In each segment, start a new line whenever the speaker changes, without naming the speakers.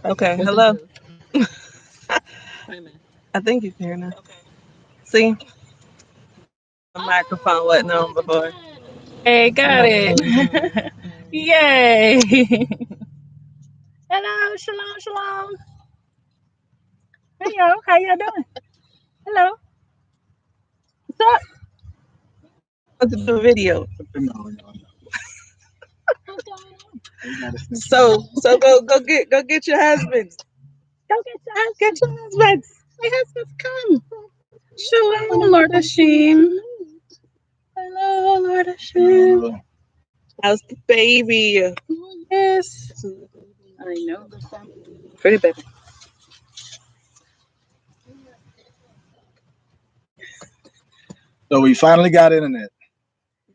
Okay,
What's it
hello.
do? Wait a minute.
I think you can hear now. See, the microphone wasn't on before.
Hey, got it. Yay. Hello, shalom, shalom. Hey, y'all. How y'all doing? Hello. What's up?
Want to do a video.
No, no, no.
What's going on?
You gotta sneak in.
So go get your husbands.
Go get your
Get
husband.
your husbands.
My husband's come. Shalom, Lord Hashim. Hello, Lord Hashim.
No,
How's the baby?
Yes. I know. Pretty baby.
so we finally got internet.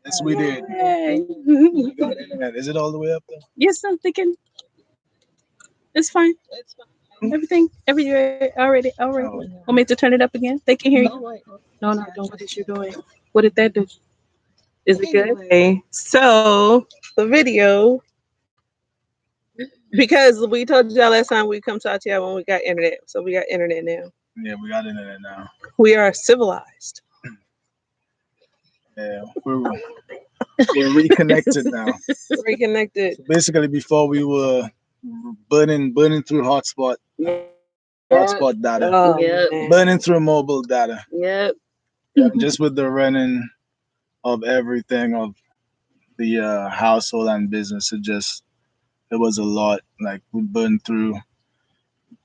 Yes, we did.
Yay.
We got internet. Is it all the way up there?
Yes, I'm thinking it's fine. Everything, already.
Oh,
Want me to turn it up again? They can hear you. No, no, don't. What is you doing? What did that do? Is it good?
Okay, so the video, because we told y'all last time we come talk to y'all when we got internet, so we got internet now.
yeah, we got internet now.
We are civilized.
Yeah, we're reconnected now.
Reconnected.
So basically, before we were burning through hotspot data,
Oh
Yep.
man.
burning through mobile data.
Yep.
Yeah, just with the running of everything of the household and business, it was a lot. Like we burned through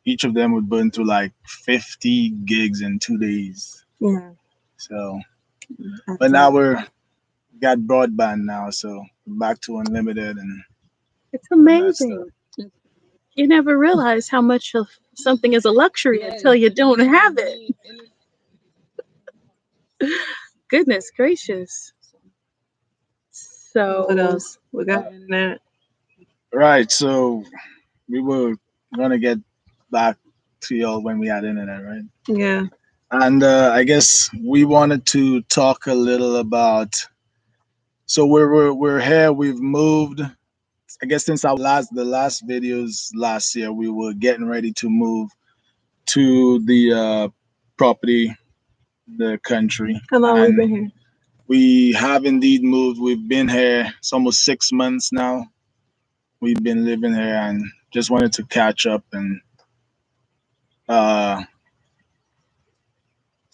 each of them would burn through like 50 gigs in 2 days.
Yeah.
So, but now we're got broadband now, so back to unlimited and
It's
all that stuff.
amazing. You never realize how much of something is a luxury until you don't have it. Goodness gracious.
What
So,
else? We got internet.
Right. So we were gonna get back to y'all when we had internet, right?
Yeah.
And I guess we wanted to talk a little about. So we're here. We've moved. I guess since our last videos last year, we were getting ready to move to the property, the country,
How long we
and
been here?
we have indeed moved. We've been here. It's almost 6 months now. We've been living here, and just wanted to catch up and uh,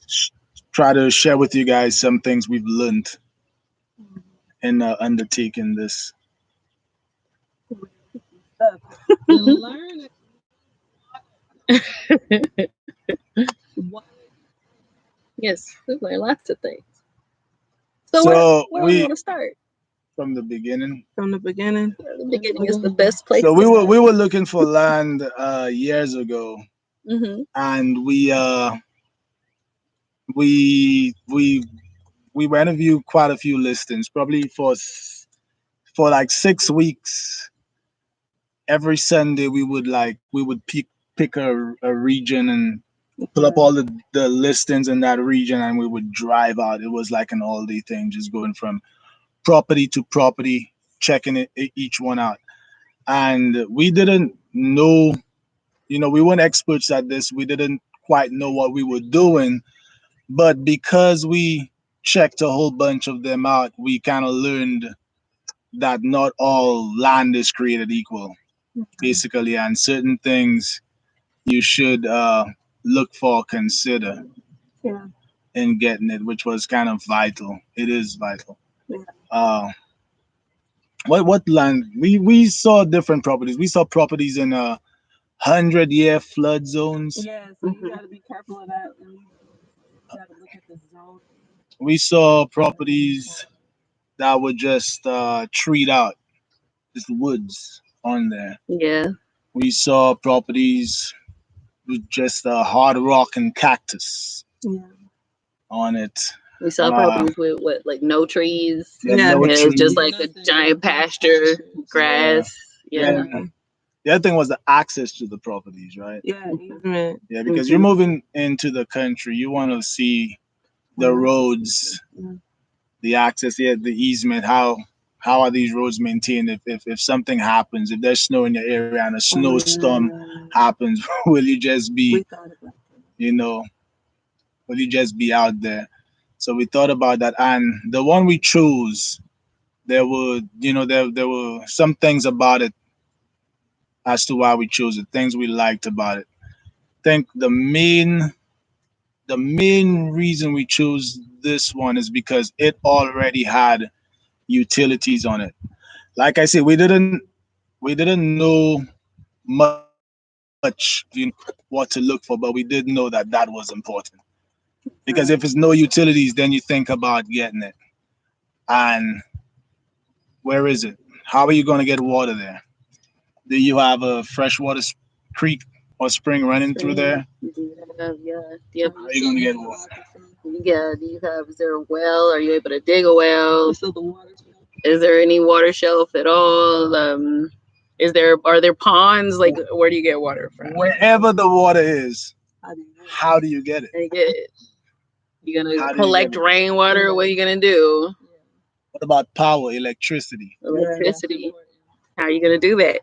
sh- try to share with you guys some things we've learned in undertaking this.
learn. Yes, we learn lots of things. So,
So
where we
we
want to start?
from the beginning.
From the beginning.
The beginning is the best place
So
to start.
we were looking for land years ago,
Mm-hmm.
and we we went to view quite a few listings, probably for like 6 weeks. Every Sunday we would pick a region and pull up all the listings in that region, and we would drive out. It was like an all day thing, just going from property to property, checking each one out. And we didn't know, we weren't experts at this. We didn't quite know what we were doing, but because we checked a whole bunch of them out, we kind of learned that not all land is created equal, basically, and certain things you should look for, consider
Yeah.
in getting it, which was kind of vital. It is vital.
Yeah.
Uh, what land? We saw different properties. We saw properties in 100-year flood zones.
Yeah, so you gotta be careful of that. And you gotta look at the zone.
We saw properties that were just treed out, just woods on there.
Yeah.
We saw properties with just hard rock and cactus
Yeah.
on it.
We saw
Uh,
properties with what, like no trees.
yeah,
Yeah.
no
Yeah, it was just
trees.
like a giant pasture,
Yeah,
grass.
yeah.
Yeah.
The other thing was the access to the properties, right?
Yeah. Easement.
Yeah, because you're moving into the country, you want to see the roads,
Yeah.
the access, yeah, the easement, how are these roads maintained? If something happens, if there's snow in your area and a snowstorm happens, will you just be, you know, will you just be out there? So we thought about that, and the one we chose, there were, there were some things about it as to why we chose it, things we liked about it. I think the main reason we chose this one is because it already had utilities on it. Like I said, we didn't know much, what to look for, but we did know that that was important. Because if it's no utilities, then you think about getting it. And where is it? How are you going to get water there? Do you have a freshwater creek or spring running through there?
Yeah.
How are you going to get water?
Yeah, do you have, is there a well? Are you able to dig a well? Is there any water shelf at all? Are there ponds? Like, where do you get water from?
Wherever the water is, how do you get it?
How do you get it? You
How
gonna
do you
collect
get it?
rainwater? What are you gonna do?
What about power, electricity?
Electricity. How are you gonna do that?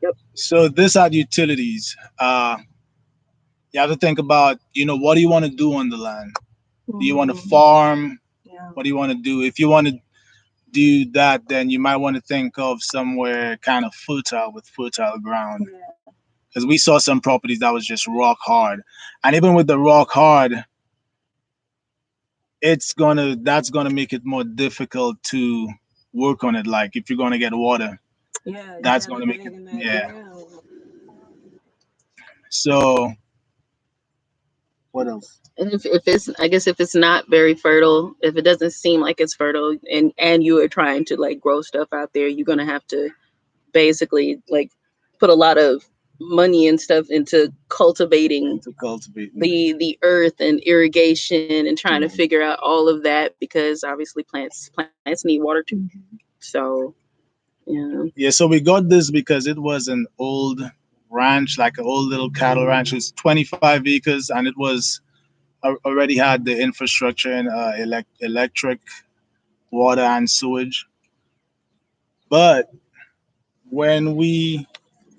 Yep.
So this are utilities. You have to think about, what do you want to do on the land? Do you want to farm? What do you want to do? If you want to do that, then you might want to think of somewhere kind of fertile with fertile ground. Because we saw some properties that was just rock hard, and even with the rock hard, that's gonna make it more difficult to work on it. Like if you're gonna get water, that's gonna make it, yeah. So what else?
And if it's, I guess if it's not very fertile, if it doesn't seem like it's fertile, and you are trying to like grow stuff out there, you're gonna have to basically like put a lot of money and stuff into cultivating
To cultivate.
the earth and irrigation and trying to figure out all of that, because obviously plants need water too. So yeah.
Yeah, so we got this because it was an old ranch, like an old little cattle ranch. It was 25 acres, and it was already had the infrastructure and electric, water, and sewage. But when we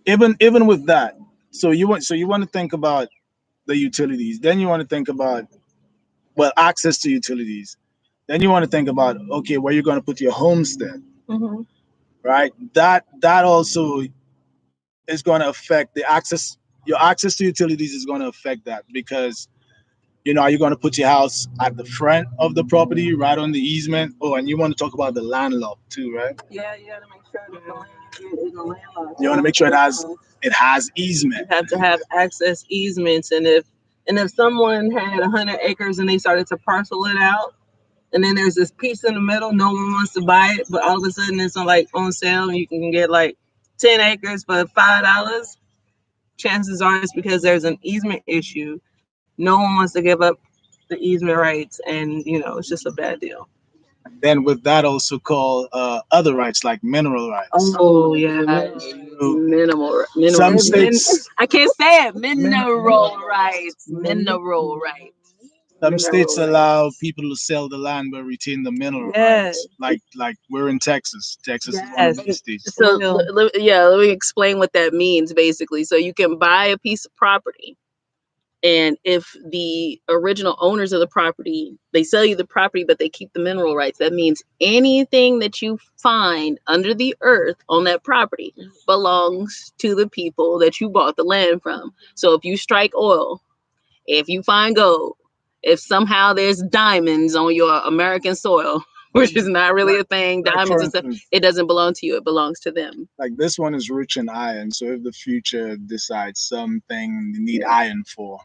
even with that, so you want to think about the utilities, then you want to think about, well, access to utilities. Then you want to think about, okay, where you're going to put your homestead, right? That also is going to affect the access. Your access to utilities is going to affect that because are you going to put your house at the front of the property, right on the easement? Oh, and you want to talk about the landlocked too, right? You want to make sure it has easement.
Have to have access easements, and if someone had 100 acres and they started to parcel it out, and then there's this piece in the middle, no one wants to buy it, but all of a sudden it's on sale, and you can get like 10 acres for $5. Chances are it's because there's an easement issue. No one wants to give up the easement rights, and it's just a bad deal.
Then with that also call other rights like mineral rights.
Oh yeah,
Some
mineral.
states,
I can't say it. Mineral rights. Mineral rights.
some states allow people to sell the land but retain the mineral rights. Like we're in Texas. Texas is one of these states.
So let me explain what that means basically. So you can buy a piece of property, and if the original owners of the property, they sell you the property but they keep the mineral rights, that means anything that you find under the earth on that property belongs to the people that you bought the land from. So if you strike oil, if you find gold, if somehow there's diamonds on your American soil, which is not really a thing, diamonds and stuff, it doesn't belong to you, it belongs to them.
Like this one is rich in iron, so if the future decides something they need iron for,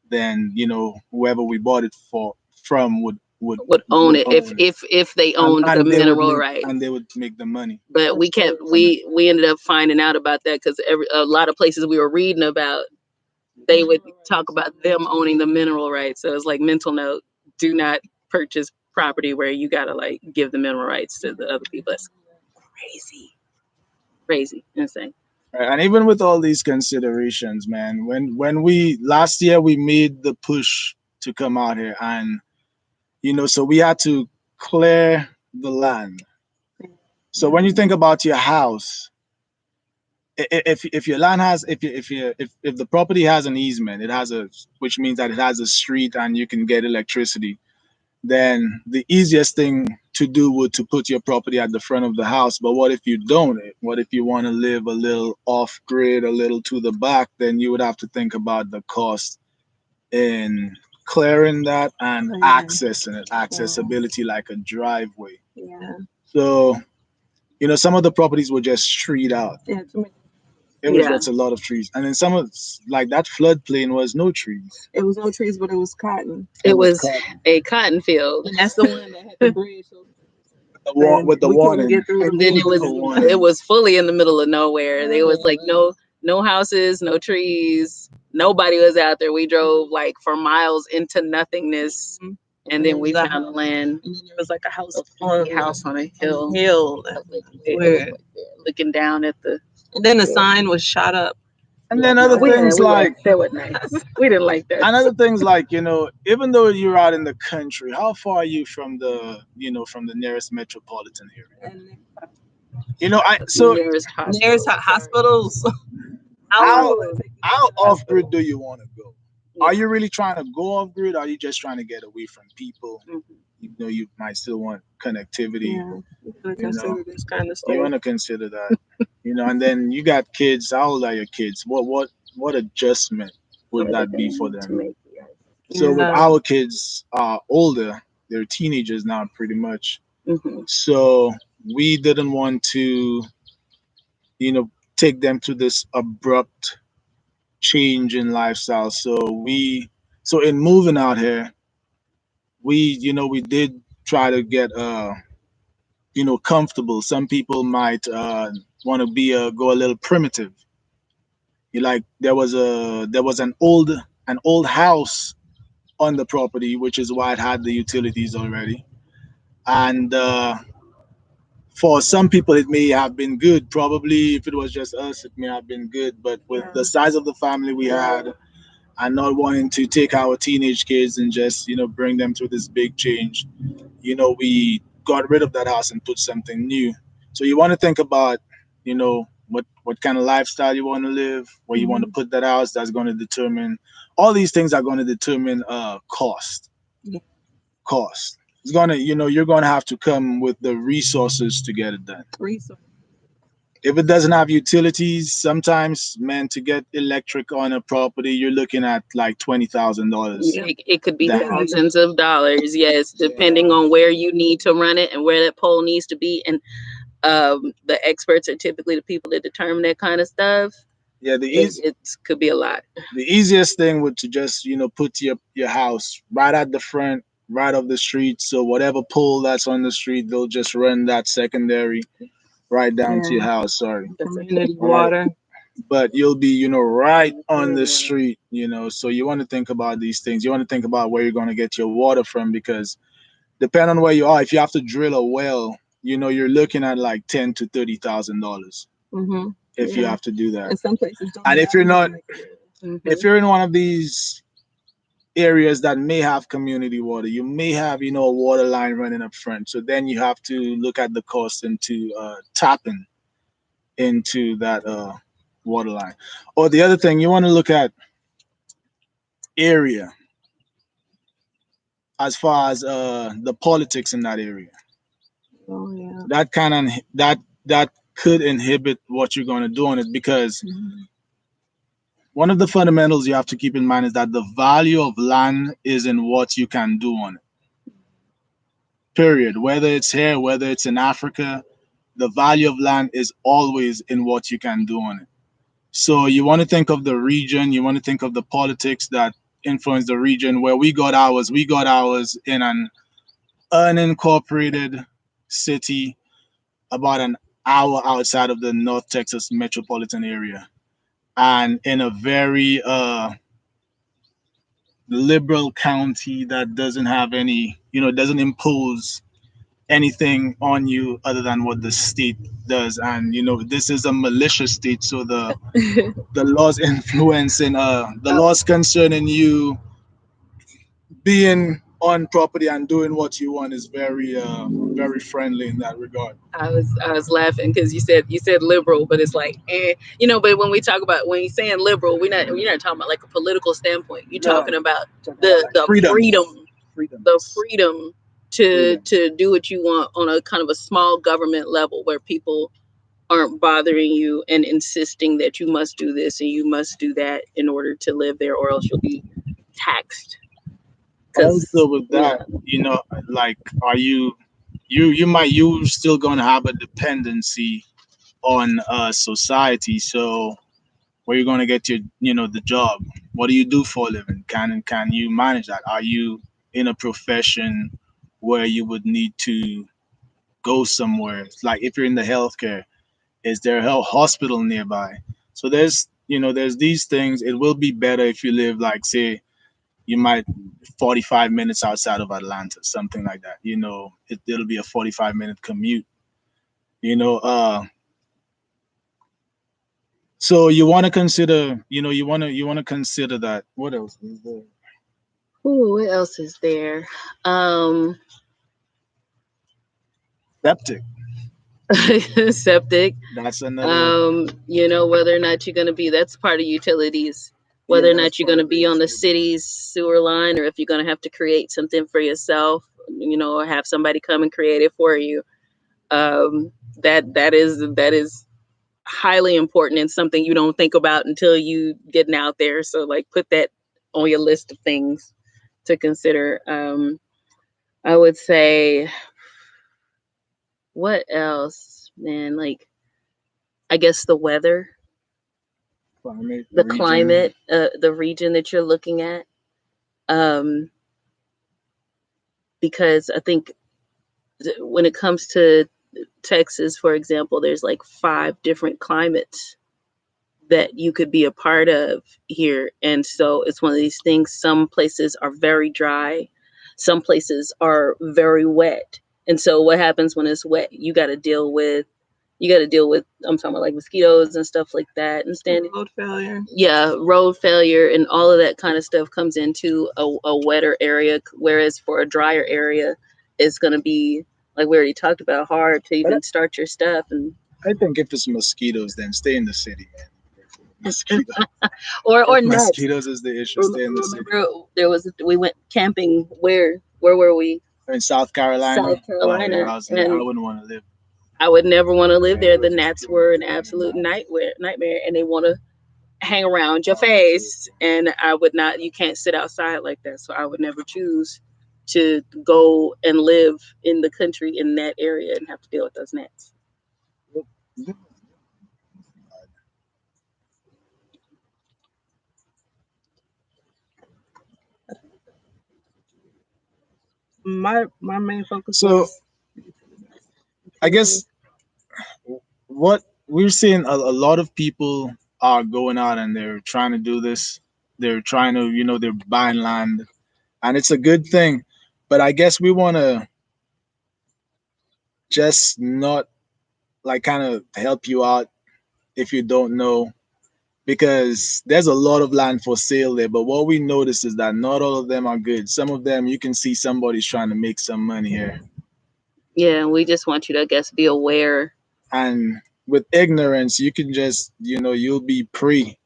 then whoever we bought it from would
own it if they owned the mineral rights,
and they would make the money.
But we kept we ended up finding out about that because a lot of places we were reading about, they would talk about them owning the mineral rights. So it's like, mental note: do not purchase property where you gotta like give the mineral rights to the other people. That's crazy, insane.
Right, and even with all these considerations, man, when we last year we made the push to come out here, and so we had to clear the land. So when you think about your house, if your land has if the property has an easement, it has a which means that it has a street and you can get electricity, then the easiest thing to do would to put your property at the front of the house. But what if you don't? What if you want to live a little off grid, a little to the back? Then you would have to think about the cost in clearing that and accessing it, accessibility like a driveway.
Yeah.
So, some of the properties were just street out.
Yeah.
It was
Yeah.
just a lot of trees. And then some of like that floodplain was no trees.
It was no trees, but it was cotton.
It was
cotton.
a cotton field.
And that's the one that had the bridge. So
With the
we couldn't
warning.
get through the
And then
bridge.
it was fully in the middle of nowhere. There was like no houses, no trees. Nobody was out there. We drove like for miles into nothingness.
Mhm.
And then we found the land.
And then there was like a house
A house on a hill.
Where-
Looking down at the.
And then the sign was shot up.
And then other things like
that was nice. We didn't like that.
and other things like, even though you're out in the country, how far are you from from the nearest metropolitan area?
And
Nearest
there's hospitals.
How off grid do you want to go? Are you really trying to go off grid? Or are you just trying to get away from people? You might still want connectivity.
Yeah, you gotta consider this kind of
You
stuff.
want to consider that, and then you got kids. How old are your kids? What adjustment would that be for them? So with our kids are older, they're teenagers now, pretty much. So we didn't want to, take them to this abrupt change in lifestyle. So in moving out here, we did try to get comfortable. Some people might want to go a little primitive. There was an old house on the property, which is why it had the utilities already. And for some people, it may have been good. Probably, if it was just us, it may have been good. But with the size of the family we had, and not wanting to take our teenage kids and just bring them through this big change, we got rid of that house and put something new. So you want to think about, what kind of lifestyle you want to live, where you want to put that house. That's going to determine all these things are going to determine cost.
Yeah.
Cost. It's gonna, you're gonna have to come with the resources to get it done. If it doesn't have utilities, sometimes, man, to get electric on a property, you're looking at like $20,000.
It could be thousands of dollars, yes, depending on where you need to run it and where that pole needs to be. And the experts are typically the people that determine that kind of stuff.
Yeah,
it could be a lot.
The easiest thing would to just put your house right at the front, right of the street. So whatever pole that's on the street, they'll just run that secondary right down to your house. Sorry,
community water.
But you'll be right on the street. So you want to think about these things. You want to think about where you're going to get your water from, because depending on where you are, if you have to drill a well, you're looking at like $10,000 to $30,000 if you have to do that.
And some places don't.
And if you're not, if you're in one of these areas that may have community water, you may have a water line running up front. So then you have to look at the cost into tapping into that water line. Or the other thing, you want to look at area as far as the politics in that area.
Oh yeah.
That kind of that could inhibit what you're going to do on it, because one of the fundamentals you have to keep in mind is that the value of land is in what you can do on it. Period. Whether it's here, whether it's in Africa, the value of land is always in what you can do on it. So you want to think of the region, you want to think of the politics that influence the region. Where we got ours in an unincorporated city about an hour outside of the North Texas metropolitan area, and in a very liberal county that doesn't have any, doesn't impose anything on you other than what the state does. And this is a malicious state, so the laws influencing the
I,
laws concerning you being on property and doing what you want is very friendly in that regard.
I was laughing because you said liberal, but it's like, but when we talk about when you're saying liberal, we're not talking about like a political standpoint. You're
No,
talking about
talking about
the
like
the
freedom.
freedom,
Freedom.
the freedom to
Freedom.
to do what you want on a kind of a small government level where people aren't bothering you and insisting that you must do this and you must do that in order to live there, or else you'll be taxed.
Also
Because
with that, like, are you still gonna have a dependency on society. So where you gonna get your the job? What do you do for a living? Can you manage that? Are you in a profession where you would need to go somewhere? Like if you're in the healthcare, is there a health hospital nearby? So there's these things. It will be better if you live, like, say, you might 45 minutes outside of Atlanta, something like that. It'll be a 45-minute commute. You know, uh, so you want to consider, you want to consider that. What else is there?
ooh, what else is there? Um,
Septic.
septic.
That's another.
Whether or not you're going to be, that's part of utilities,
Yeah,
whether or
that's
not you're
part
going to
of the
be on the
utility.
city's sewer line, or if you're going to have to create something for yourself, or have somebody come and create it for you. That is highly important and something you don't think about until you getting out there. So like put that on your list of things to consider. I would say, what else, man? Like, I guess the weather,
Climate,
the
region.
climate, the region that you're looking at. Um, because I think when it comes to Texas, for example, there's like 5 different climates that you could be a part of here. And so it's one of these things. Some places are very dry, some places are very wet. And so what happens when it's wet? You got to deal with I'm talking about like mosquitoes and stuff like that and standing.
Road failure.
Yeah, road failure and all of that kind of stuff comes into a wetter area, whereas for a drier area it's going to be, like we already talked about, hard to
But
even start your stuff. And
I think if it's mosquitoes, then stay in the city, man. Mosquito.
or
If
gnats.
mosquitoes is the issue, stay in the city.
Remember, we went camping. Where were we?
In South Carolina,
South
oh yeah,
Carolina,
I
and
wouldn't want to live.
I would never want to live there. The gnats were an absolute nightmare, and they want to hang around your face. And I would not. You can't sit outside like that. So I would never choose to go and live in the country in that area and have to deal with those gnats.
My main focus
So
was
I
utility.
guess what we're seeing, a lot of people are going out and they're trying to do this. They're trying to, they're buying land, and it's a good thing. But I guess we want to just not, like, kind of help you out if you don't know, because there's a lot of land for sale there. But what we notice is that not all of them are good. Some of them, you can see somebody's trying to make some money here,
Yeah, we just want you to, I guess, be aware.
and with ignorance, you can just, you'll be prey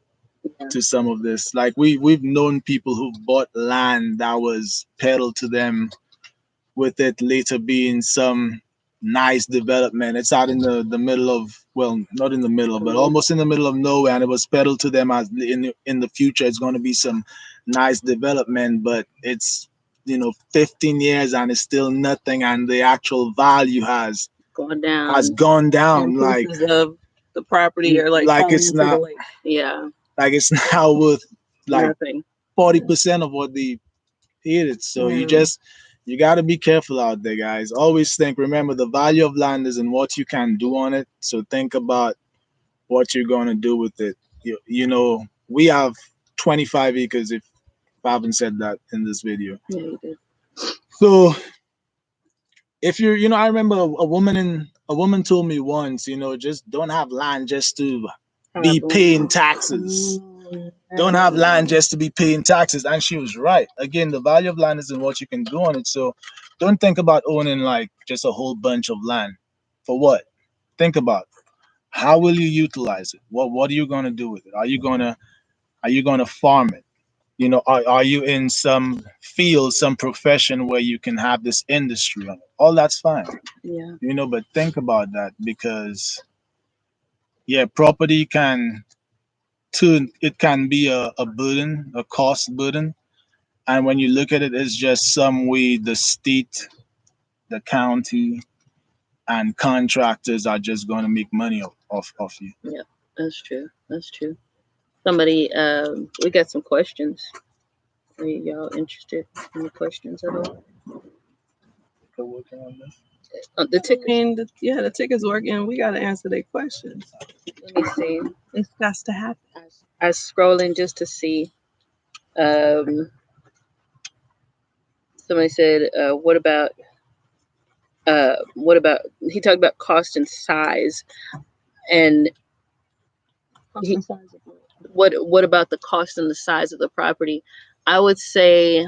Yeah,
to some of this. Like we've known people who bought land that was peddled to them, with it later being some nice development. It's out in the middle of, well, not in the middle, but almost in the middle of nowhere, and it was peddled to them as in the future it's going to be some nice development, but it's 15 years and it's still nothing, and the actual value
going
has
down.
gone down,
And pieces of the property are like
like
falling
it's
into the
not
lake.
Yeah,
like it's now worth like
nothing.
40% of what they paid it. So
Yeah.
you got to be careful out there, guys. Always think, remember, the value of land is in what you can do on it. So think about what you're going to do with it. We have 25 acres, if I haven't said that in this video.
Yeah, you did.
So if you're, I remember a woman told me once, just don't have land just to be paying taxes. Don't have land just to be paying taxes. And she was right. Again, the value of land is in what you can do on it. So don't think about owning like just a whole bunch of land. For what? Think about how will you utilize it? What are you gonna do with it? Are you gonna farm it? Are you in some field, some profession where you can have this industry on it? All that's fine.
Yeah.
But think about that because yeah, property can be a burden, a cost burden. And when you look at it, it's just some way the state, the county, and contractors are just going to make money off you.
Yeah, that's true. That's true. Somebody, we got some questions. Are y'all interested in the questions at all?
Still working on this?
The tickers.
The ticket's working. We got to answer their questions.
Let me see.
It's got to happen.
I was scrolling just to see. Somebody said, "What about?" He talked about cost and size, and he, what about the cost and the size of the property? I would say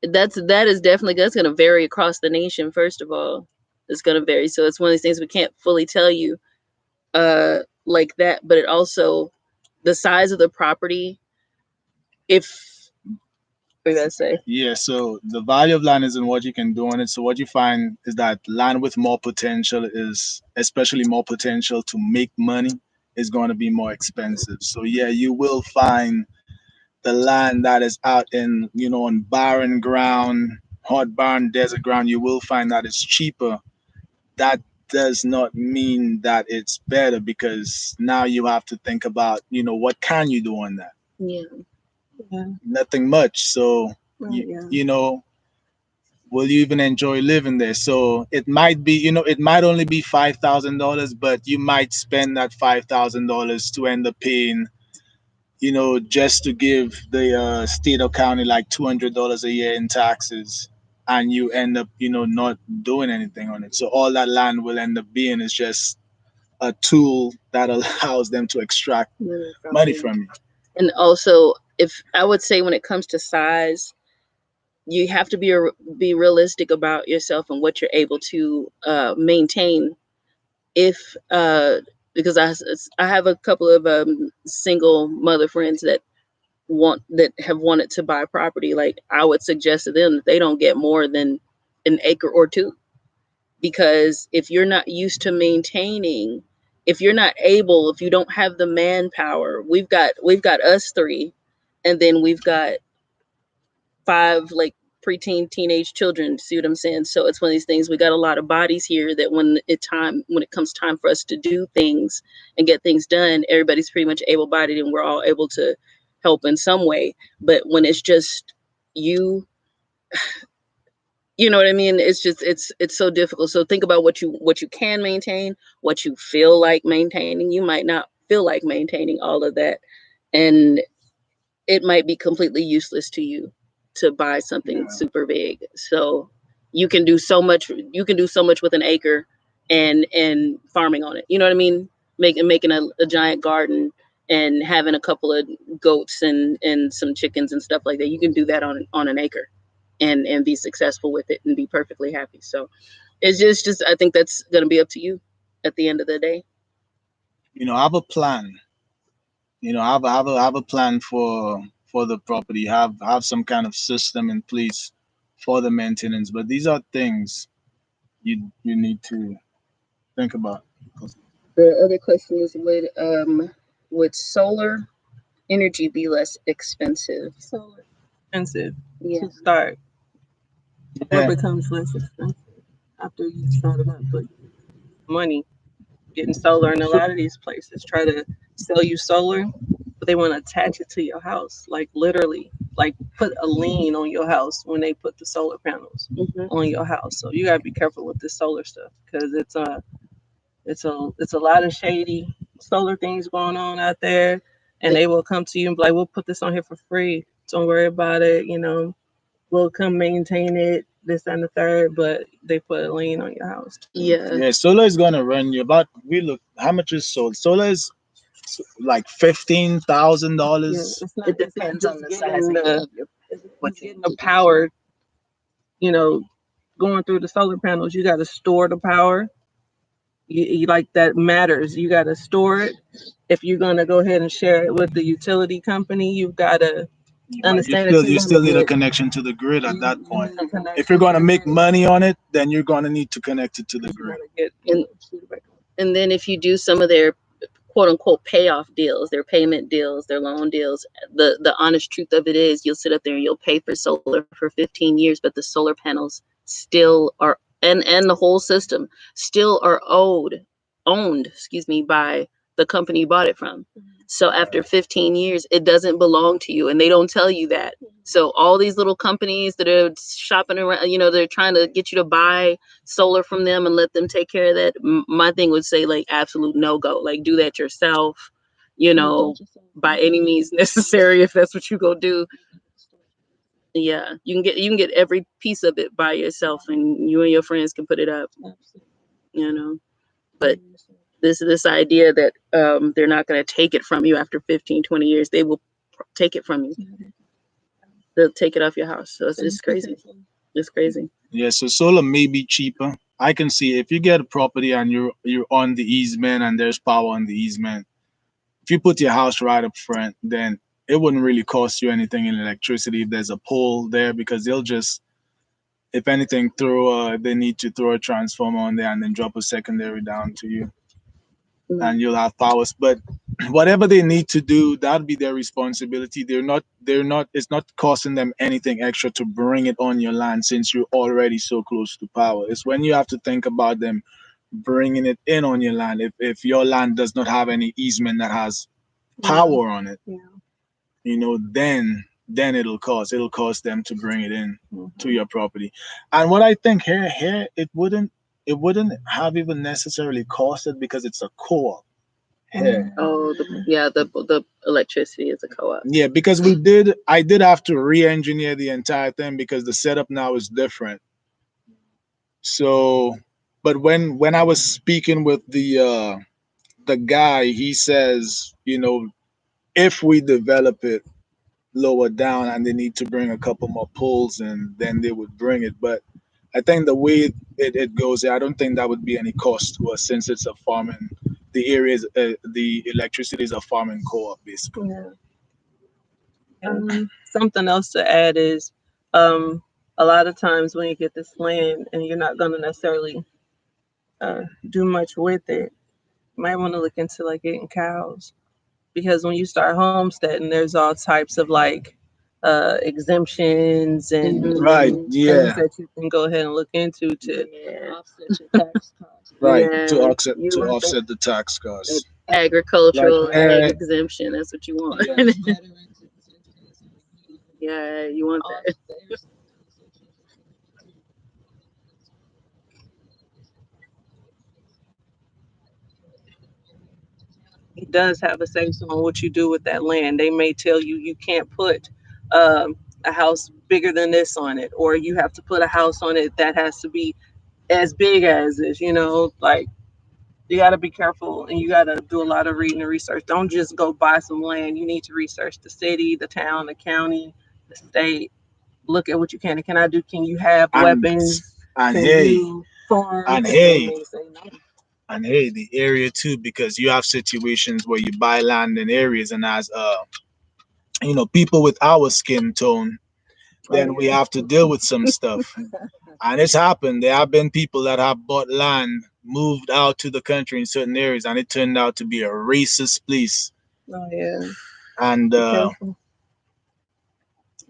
that is definitely that's going to vary across the nation. First of all, it's going to vary. So it's one of these things we can't fully tell you like that. But it also the size of the property. If what did I say?
Yeah, so the value of land is in what you can do on it. So what you find is that land with more potential is especially more potential to make money is going to be more expensive. So yeah, you will find the land that is out in, on barren ground, hot barren desert ground, you will find that it's cheaper. That does not mean that it's better because now you have to think about, what can you do on that?
Yeah.
Nothing much. So,
Yeah.
will you even enjoy living there? So it might be, it might only be $5,000, but you might spend that $5,000 to end up paying, just to give the state or county like $200 a year in taxes, and you end up, not doing anything on it. So all that land will end up being is just a tool that allows them to extract money from you.
And also, if I would say when it comes to size, you have to be realistic about yourself and what you're able to maintain. If because I have a couple of single mother friends that have wanted to buy property. Like I would suggest to them that they don't get more than an acre or two, because if you're not used to maintaining, if you're not able, if you don't have the manpower, we've got us three, and then we've got five like preteen teenage children. See what I'm saying? So it's one of these things. We got a lot of bodies here that when it comes time for us to do things and get things done, everybody's pretty much able bodied and we're all able to help in some way. But when it's just you, you know what I mean? It's just it's so difficult. So think about what you can maintain, what you feel like maintaining. You might not feel like maintaining all of that, and it might be completely useless to you to buy something super big. So you can do so much. You can do so much with an acre, and farming on it. You know what I mean? Making a giant garden and having a couple of goats and some chickens and stuff like that. You can do that on an acre, and be successful with it and be perfectly happy. So it's just I think that's gonna be up to you at the end of the day.
I have a plan. I have a plan for the property. Have some kind of system in place for the maintenance. But these are things you need to think about.
The other question is, would solar energy be less expensive?
Solar expensive
Yeah.
to start. Or
Yeah.
becomes less expensive after you start about putting money getting solar. In a lot of these places try to sell you solar, but they want to attach it to your house, like literally, like put a lien on your house when they put the solar panels on your house. So you gotta be careful with this solar stuff because it's a lot of shady solar things going on out there, and they will come to you and be like, "We'll put this on here for free. Don't worry about it. We'll come maintain it. this and the third, but they put a lien on your house too.
Yeah.
Yeah, solar is gonna run you about. We look how much is solar. Solar is like
Yeah,
$15,000.
It
it's not
depends on
just
the size
getting
of
the
what you
getting the power, you know, going through the solar panels. You got to store the power. You like that matters. You got to store it. If you're gonna go ahead and share it with the utility company, you've got to
You
understand that
still
you're
you
gonna
still need a
get
connection to the grid at that
you
point.
need a
If
connection
you're
to
gonna
the
make
grid.
money on it, then you're gonna need to connect it to the
You
grid.
gotta get
and
shoot it back up.
and then if you do some of their quote unquote payoff deals, their payment deals, their loan deals, the honest truth of it is you'll sit up there and you'll pay for solar for 15 years, but the solar panels still are and the whole system still are owned, excuse me, by the company you bought it from. So after 15 years, it doesn't belong to you, and they don't tell you that. So all these little companies that are shopping around, they're trying to get you to buy solar from them and let them take care of that. My thing would say like absolute no go. Like do that yourself, by any means necessary if that's what you go do. Yeah, you can get every piece of it by yourself, and you and your friends can put it up. You know, but this idea that they're not going to take it from you after 15, 20 years, they will take it from you. They'll take it off your house. So it's crazy. It's crazy.
Yeah, so solar may be cheaper. I can see if you get a property and you're on the easement and there's power on the easement. If you put your house right up front, then it wouldn't really cost you anything in electricity if there's a pole there because they'll just, if anything, they need to throw a transformer on there and then drop a secondary down to you, and you'll have powers. But whatever they need to do, that'll be their responsibility. They're not. It's not costing them anything extra to bring it on your land since you're already so close to power. It's when you have to think about them bringing it in on your land. If your land does not have any easement that has power on it,
Yeah.
then it'll cost them to bring it in to your property. And what I think here it wouldn't have even necessarily costed because it's a co-op here.
Oh, the electricity is a co-op.
Yeah, because I did have to re-engineer the entire thing because the setup now is different. So, but when I was speaking with the guy, he says, if we develop it lower down and they need to bring a couple more poles and then they would bring it. But I think the way it goes, I don't think that would be any cost to us since it's a farming. The electricity is a farming co-op basically.
Yeah. Something else to add is um, a lot of times when you get this land and you're not going to necessarily do much with it, you might want to look into like getting cows because when you start homesteading, there's all types of like exemptions and
Right.
things
Yeah.
that you can go ahead and look into to offset your tax costs.
Right. To
Yeah,
offset
you
to
want that
offset the tax costs. Like
agricultural ag exemption. That's what you want.
Yeah.
Yeah, you want that.
It does have a say so on what you do with that land. They may tell you you can't put a house bigger than this on it, or you have to put a house on it that has to be as big as this. Like you got to be careful and you got to do a lot of reading and research. Don't just go buy some land. You need to research the city, the town, the county, the state. Look at what you can and cannot do. Can you have
and
weapons?
and
Can
hey
you farm?
and
Because they
hey
may say no.
and hey the area too because you have situations where you buy land in areas and as people with our skin tone,
Oh
then we
yeah.
have to deal with some stuff. And it's happened. There have been people that have bought land, moved out to the country in certain areas, and it turned out to be a racist place,
Oh yeah.
and
Be careful.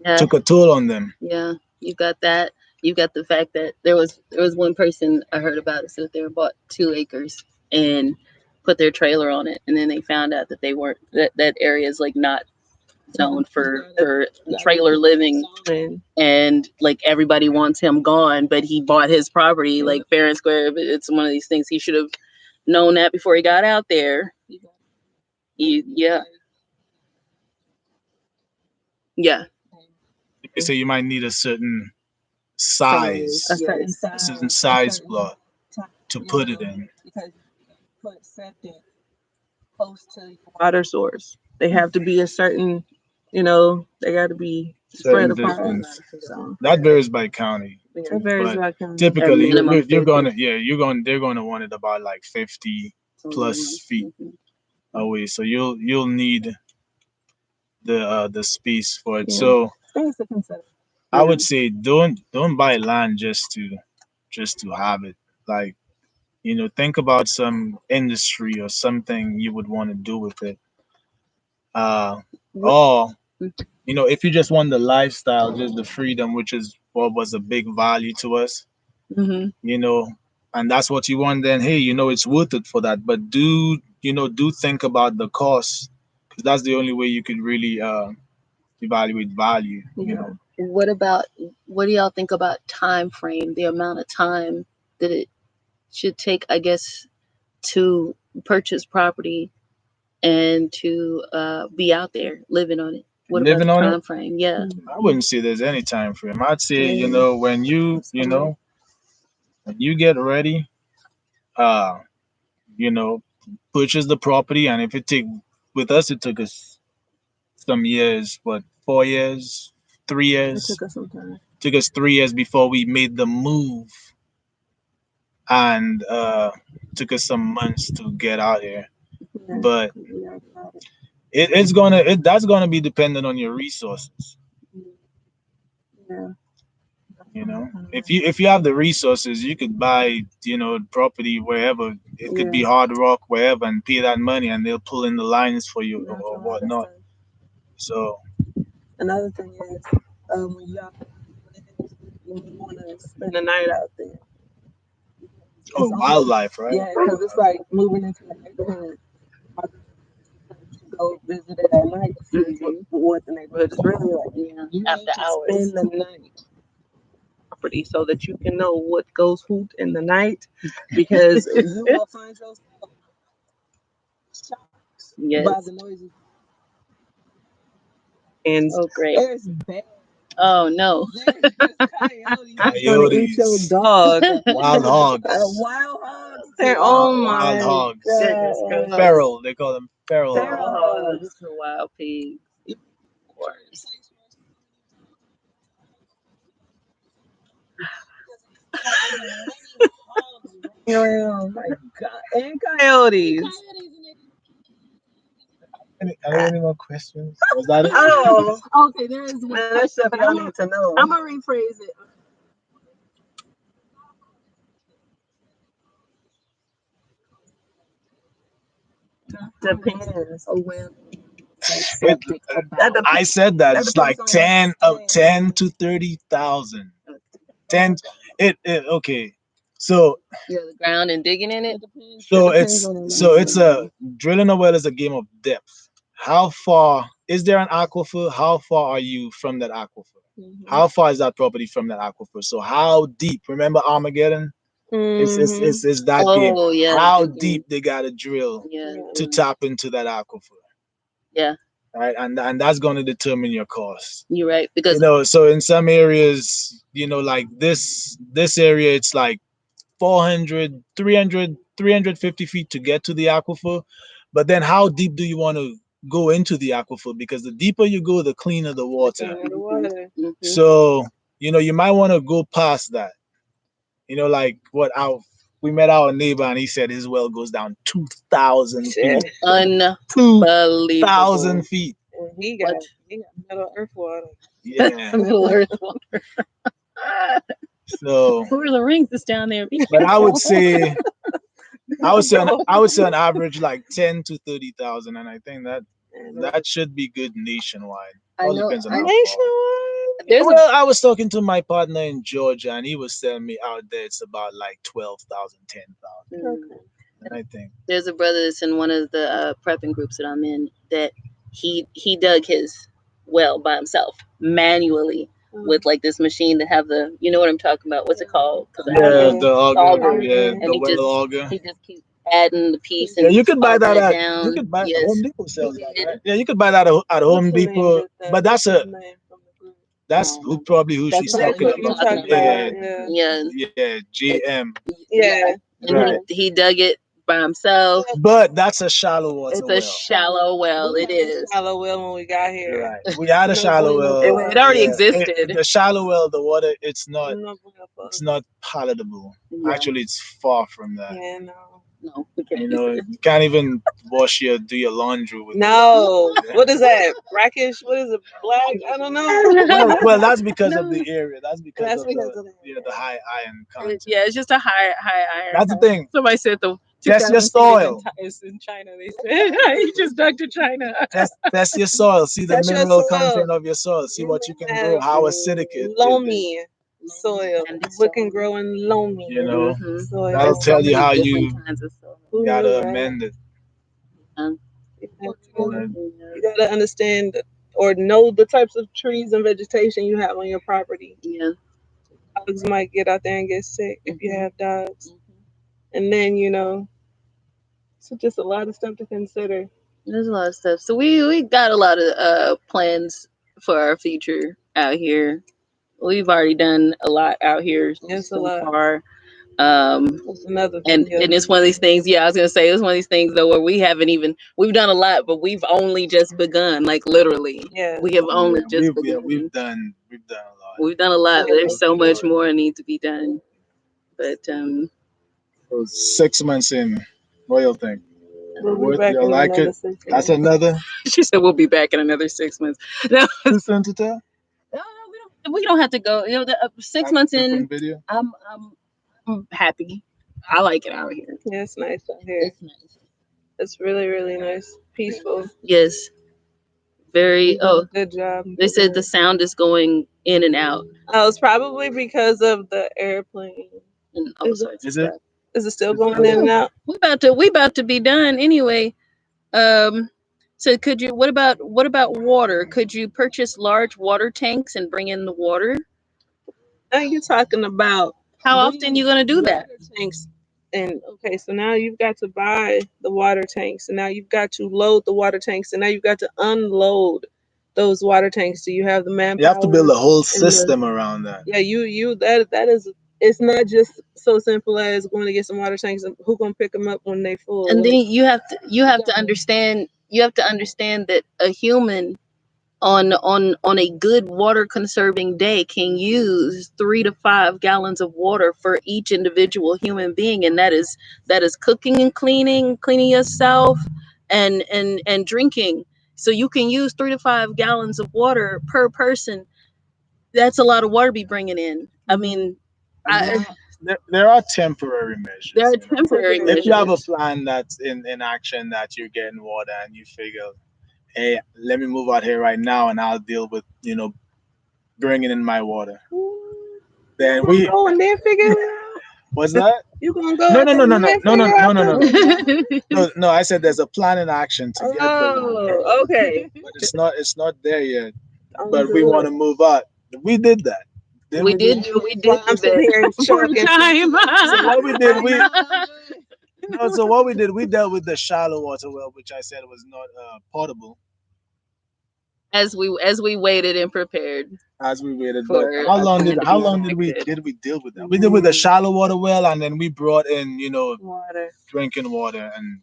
Yeah,
took a toll on them.
yeah. You got that. You got the fact that there was one person I heard about it. So they bought 2 acres and put their trailer on it, and then they found out that they weren't that area is like not known for trailer living, and like everybody wants him gone, but he bought his property like fair and square. It's one of these things he should have known that before he got out there. Yeah, yeah,
They say you might need a certain size,
a certain
Yes.
a
size,
certain
a
size
certain
plot
type,
to
you
put it
know,
in.
because you put septic close to your water source. They have to be a certain, they got to be spread
Certain
apart.
distance.
So
That varies by county,
it varies
but
by county.
At
typically
minimum
you're
50.
gonna they're gonna want it about like 50 plus feet
Mhm.
away. So you'll need the space for it.
Yeah.
So
Things to consider.
I
Yeah.
would say don't buy land just to have it. Like, think about some industry or something you would want to do with it.
What?
Or if you just want the lifestyle, just the freedom, which is what was a big value to us,
Mm-hmm.
you know, and that's what you want, then hey, it's worth it for that. But do think about the cost, because that's the only way you could really evaluate value.
Yeah.
What do y'all think about time frame? The amount of time that it should take, I guess, to purchase property and to be out there living on it. What about
Living
the
on it,
time frame? Yeah.
I wouldn't say there's any time frame. I'd say,
Yeah.
when you get ready, uh, you know, purchase the property, and if it take with us, it took us some years, what, 4 years, three
It
years,
took us some time.
took us 3 years before we made the move, and took us some months to get out here.
Yeah.
But
We are about it.
that's gonna be dependent on your resources.
Yeah.
If you have the resources, you could buy property wherever. It could be
Yeah.
Hard Rock, wherever, and pay that money, and they'll pull in the lines for you,
That's
or
a lot of
whatnot.
stuff.
So,
Another thing is, when y'all when you want to spend the night out there,
oh,
it's almost,
wildlife, right?
yeah, because it's like moving into a neighborhood. To go visit it at night to see what the neighborhood is really like.
Yeah.
You
After
need to
hours.
spend the night property so that you can know what goes hoot in the night, because you will find yourself shocked by
Yes.
the noises. And
Oh, great.
there's bears,
Oh no.
there's coyotes that's gonna eat your
Coyotes,
dog.
wild hogs,
Wild hogs.
Oh
Oh
wild
my
hogs,
goodness
god.
gracious.
feral. They call them feral
Feral
hogs.
Feral
hogs, wild pigs, of course.
Oh my god. And coyotes.
Are there any more questions? Was that it?
Oh,
Okay, there is one
man, that's
question,
stuff
but
y'all need to know.
I'm gonna rephrase it.
Depends.
Oh well,
It,
septic
That
about.
I
depends.
said that
That
it's
depends
like
on the
10
thing.
to 30,000. 10. Okay. So
Yeah, the ground and digging in it.
It depends. It
so
depends
it's
on the
so it's
land.
a drilling a well is a game of depth. How far is there an aquifer? How far are you from that aquifer?
Mm-hmm.
How far is that property from that aquifer? So how deep? Remember Armageddon?
Mm-hmm.
It's that game.
Oh yeah,
How
digging.
deep they gotta drill
Yeah,
Yeah.
to tap into that aquifer,
yeah.
right? And that's gonna determine your cost.
You're right because
So in some areas, like this area, it's like 400, 300, 350 feet to get to the aquifer. But then how deep do you want to go into the aquifer? Because the deeper you go, the cleaner the water.
The water.
So you might want to go past that. Like what our we met our neighbor, and he said his well goes down 2,000 feet. Two
unbelievable.
thousand feet.
And he
What?
got Middle Earth water.
Yeah.
Middle Earth.
So,
Who are the rings that's down there? Be
but I would
careful.
say I would say on average like 10 to 30,000, and I think that should be good nationwide.
I
All
know.
depends on how far.
Nationwide.
There's a
Well, I was talking to my partner in Georgia, and he was telling me out there it's about like 12,000, 10,000,
Okay.
and I think
there's a brother that's in one of the prepping groups that I'm in that he dug his well by himself manually with like this machine that have the what I'm talking about. What's it called? Because I
yeah,
haven't
the auger,
auger,
yeah,
and
the well auger.
he just keeps adding the piece
Yeah,
and
you could buy that
auging it
at you
down.
could buy
Yes,
Home Depot
he
sells that,
did.
right? Yeah, you could buy that at
What's
Home
the name
Depot,
that
but that's
what's
a
his name from the group?
That's probably who she's
That's
talking
That's
what
what
you're
about.
you're
talking
talking
Yeah,
about.
about.
Yeah,
yeah, GM.
Yeah.
and
Right.
he dug it by himself.
But that's a shallow water
It's a
well.
shallow well.
We
It
had a
is.
shallow well when we got here.
Right. We had a shallow well.
It already
Yeah.
existed.
The shallow well, the water, it's
It's
not palatable.
Yeah.
Actually, it's far from that.
Yeah, no.
No, we can't
You
use
know,
it.
you can't even do your laundry with it.
No.
Yeah.
What is that? Brackish? What is it? Black? I don't know.
Well, that's because of
No.
the area. That's because
That's
of
because
the
of that.
the high iron content.
Yeah, it's just a high iron.
That's the thing.
Somebody said the
Test your
2000
soil.
is in China. They said he just dug to China.
Test your soil. See the
Test your
mineral
soil.
content of your soil. See
You
what you can
may
grow.
have
How acidic it is.
loamy soil.
And
What can grow in loamy
You know,
soil?
that'll
There's so
tell you
many
how
different
you
kinds of soil.
Who knew,
gotta
right?
amend it.
Um,
You
You
gotta understand or know the types of trees and vegetation you have on your property.
yeah.
Dogs might get out there and get sick if you
Mhm.
have dogs.
Mhm.
And then, it's just a lot of stuff to consider.
There's a lot of stuff. So we got a lot of plans for our future out here. We've already done a lot out here
It's a
so
lot.
far.
That's another
And
video.
it's one of these things. Yeah, I was gonna say it's one of these things though where we've done a lot, but we've only just begun. Like literally,
Yeah.
we have only just
we've
begun.
we've done a lot.
We've done a lot.
Yeah.
There's so much more need to be done. But
So 6 months in, what you think?
We'll be back
You
in
like
another
it?
6
That's
months.
another
she said we'll be back in another 6 months. No,
too soon to tell.
we don't have to go. The 6 months in,
Different video.
I'm happy. I like it out here.
Yeah, it's nice out here.
It's nice.
It's really, really nice. Peaceful.
Yes, very.
You do a good job.
They said the sound is going in and out.
Oh, it's probably because of the airplane.
And all sorts of
Is it?
stuff.
Is it still going in and out?
We about to be done anyway. Um, so could you? What about water? Could you purchase large water tanks and bring in the water?
Now you're talking about
How often you gonna do that?
water tanks. And okay, so now you've got to buy the water tanks, and now you've got to load the water tanks, and now you've got to unload those water tanks. Do you have the manpower?
You have to build a whole
and
system around that.
Yeah, you that is. It's not just so simple as going to get some water tanks and who gonna pick them up when they full.
And then you have to understand that a human on a good water conserving day can use 3 to 5 gallons of water for each individual human being, and that is cooking and cleaning yourself and drinking. So you can use 3 to 5 gallons of water per person. That's a lot of water to be bringing in. I mean,
There are temporary measures.
there are
you know.
temporary
If you have a
measures.
plan that's in action that you're getting water and you figure, hey, let me move out here right now and I'll deal with bringing in my water. Then we
go and then figure it out.
what's that?
You gonna go?
No,
out
no, no,
there
no,
and
no,
then
no, no,
figure
no,
out
no, no,
the-
no. I said there's a plan in action to get the water,
Oh, okay.
but it's not there yet.
I'm
But we want to move out. We did that. Didn't
we
do
did
that?
we did
I'm
do
sitting here in
that
shock.
for a time.
So what we did, no, so what we did, we dealt with the shallow water well, which I said was not potable
as we waited and prepared
as we waited. But
for
how
a
long
plan to
how
be
long did we
enacted.
deal with that? We did with the shallow water well, and then we brought in
Water.
drinking water and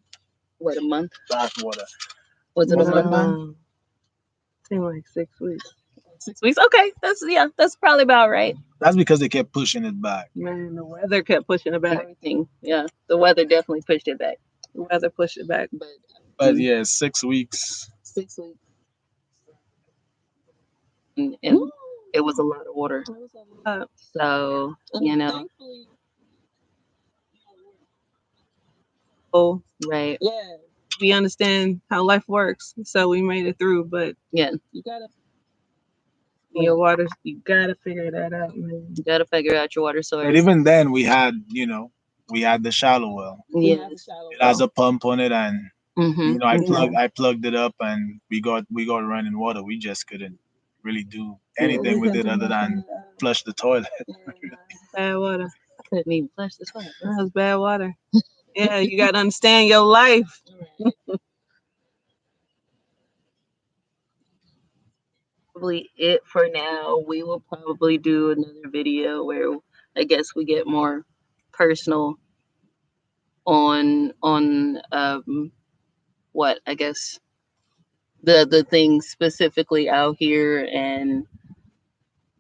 What, a month?
bath water.
Was it a
Wasn't it
month?
man?
Seemed like 6 weeks.
6 weeks. Okay, that's probably about right.
That's because they kept pushing it back.
Man, the weather kept pushing it back.
Everything. Yeah, the weather definitely pushed it back.
The weather pushed it back.
But yeah, 6 weeks.
6 weeks. And it was a lot of water. So,
Oh,
right.
yeah. We understand how life works, so we made it through. But
Yeah,
you gotta your water. You gotta figure that out, man.
you got to figure out your water source.
But even then, we had the shallow well.
Yeah.
It has a pump on it, and
Mm-hmm.
I plugged it up, and we got running water. We just couldn't really do anything with it other than flush the toilet.
Bad water.
Couldn't even flush the toilet.
That was bad water. Yeah, you gotta understand your life.
probably it for now. We will probably do another video where I guess we get more personal on what I guess the things specifically out here, and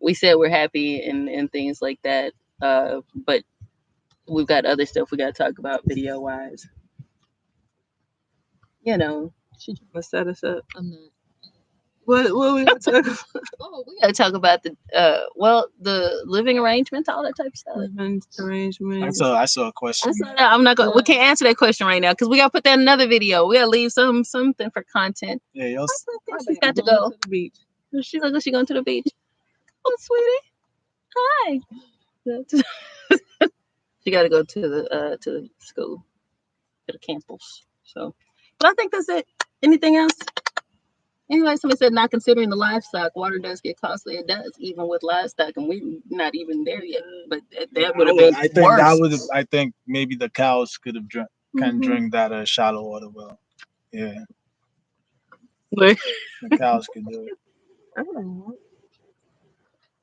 we said we're happy and things like that. But we've got other stuff we got to talk about video wise. You know,
She trying to set us up.
I'm not.
What we gonna talk about?
Oh, we got to talk about the the living arrangements, all that type of stuff.
Arrangement.
I saw a question.
I'm not going. We can't answer that question right now because we got to put that in another video. We got to leave something for content.
Yeah, y'all.
She's got to go.
To the beach.
She's like, she going to the beach. Oh, sweetie, hi. She got to go to the school, to the campus. So, but I think that's it. Anything else? Anyway, somebody said not considering the livestock, water does get costly. It does, even with livestock, and we're not even there yet. But that would have been
I think
worse.
that would. I think maybe the cows could have can drink that shallow water well. Yeah, the cows could do it.
I don't know.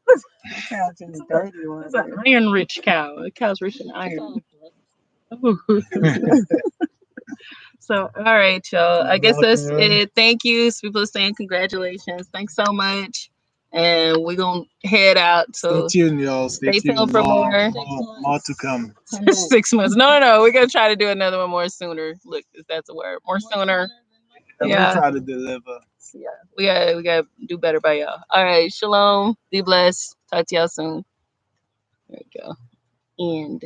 That cow's just a dirty one.
It's an iron-rich cow. The cow's rich in iron. So, all right, y'all. I guess that's it. Thank you. People are saying congratulations. Thanks so much. And we're going to head out. So
Stay tuned, y'all. Stay tuned
for more.
More to come.
6 months. No. We're going to try to do another one more sooner. Look, if that's a word. More sooner.
Yeah. We try to deliver.
Yeah, we got to do better by y'all. All right. Shalom. Be blessed. Talk to y'all soon. There we go. And